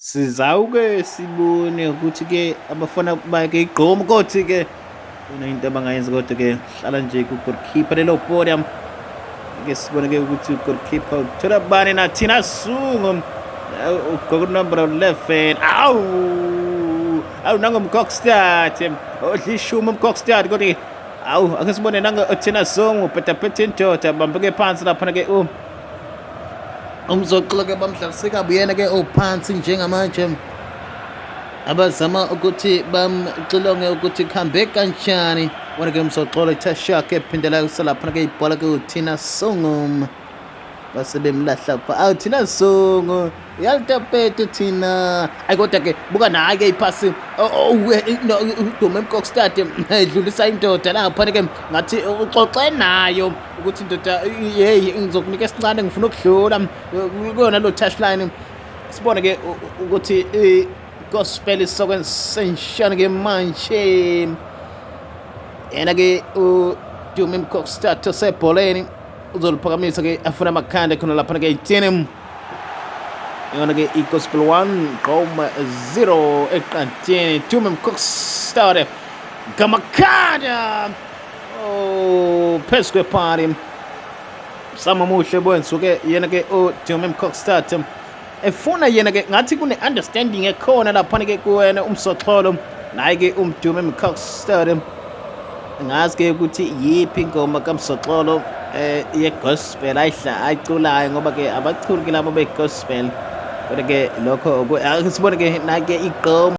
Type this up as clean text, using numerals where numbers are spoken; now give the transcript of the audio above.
Sizawuke sibone ukuthi-ke abafana bakhe igqomu kothi-ke kunento abangayenza kodwa-ke hlala nje ku-goalkeeper lelo podium. Ake sibone-ke ukuthi u-goalkeeper uthola bani na Thina Sungu ugqoka unumber 11. Awu nangumkokstad odla ishumi umkokstad kodwa-ke ake sibone Thina Sungu phetaphethe indoda bambeke phansi laphana-ke umzoxolo-ke bamdlalise kabi yena-ke ophansi njengamanje abazama ukuthi bamxilonge ukuthi kuhambe kanjani. Wona-ke umzoxolo ithashakhe ephindela kusalaphana-ke ibhola-ke uThina Sungu base bemlahla pha. Thina Sungu uyalitapete Thina. Ayi kodwa-ke buka naye-ke iphasi uDume Mkokstad edlulisa indoda laphana-ke ngathi uxoxe nayo ukuthi indoda yeyi ngizokunika esincane ngifuna ukudlula kuyona lo touchline. Sibone-ke ukuthi gospel isokwensenshana-ke manje yena-ke uDume Mkokstad osebholeni uzoliphakamisa-ke afuna amakhanda khona laphana-ke 18 yona-ke i-gospel 1-0 eqandeni. Dume Mkokstad ngamakhanda phezu kwepari sama muhle bwensuke yena-ke uDume Mkokstad efuna yena-ke ngathi kune-understanding ekhona laphana-ke kuwena umsoxholo naye-ke uDume Mkokstad. Ngazi-ke ukuthi yiphi ingoma kamsoxolo ye-gospel ayiculayo ngoba-ke abaculi-ke labo be-gospel kodwa-ke lokho sibone-ke nake igqomu